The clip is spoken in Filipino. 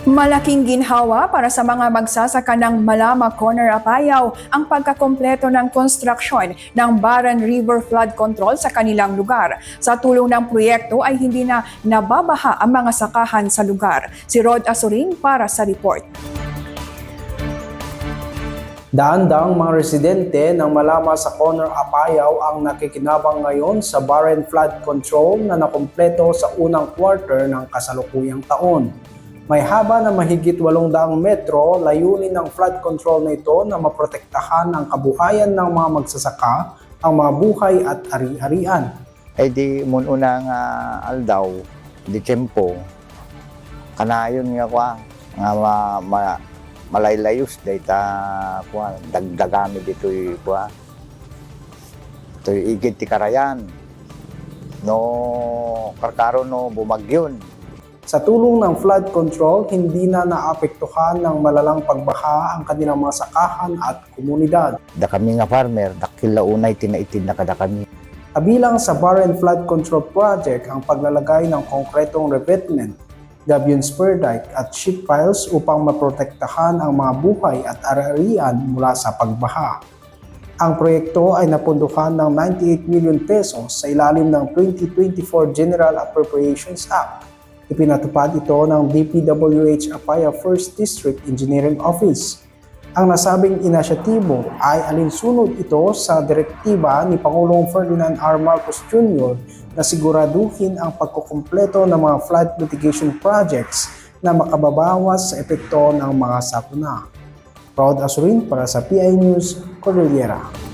Malaking ginhawa para sa mga magsasaka ng Malama Corner Apayao ang pagkakompleto ng konstruksyon ng Baran River Flood Control sa kanilang lugar. Sa tulong ng proyekto ay hindi na nababaha ang mga sakahan sa lugar. Si Rod Asuring para sa report. Daan-daang mga residente ng Malama sa Corner Apayao ang nakikinabang ngayon sa Baran Flood Control na nakumpleto sa unang quarter ng kasalukuyang taon. May haba na mahigit 800 metro, layunin ng flood control na ito na maprotektahan ang kabuhayan ng mga magsasaka, ang mga buhay at ari-arian. Ay di mununang aldaw, di tiyempo, kanayon nga kwa, nga malaylayos, day ta kwa, dagdagami dito'y kwa, ito'y igid ti karayan, no karkaro no bumagyon. Sa tulong ng flood control, hindi na naapektuhan ng malalang pagbaha ang kanilang mga sakahan at komunidad. Da kami nga farmer, dakilaunay tinaitin na kada kami. Kabilang sa Baran Flood Control Project ang paglalagay ng konkretong revetment, gabion spur dike at sheet piles upang maprotektahan ang mga buhay at ari-arian mula sa pagbaha. Ang proyekto ay napunduhan ng 98 million pesos sa ilalim ng 2024 General Appropriations Act. Ipinatupad ito ng DPWH Apaya 1st District Engineering Office. Ang nasabing inisyatibo ay alinsunod ito sa direktiba ni Pangulong Ferdinand R. Marcos Jr. na siguraduhin ang pagkukumpleto ng mga flood mitigation projects na makababawas sa epekto ng mga sakuna. Rod Asurin para sa PI News, Cordillera.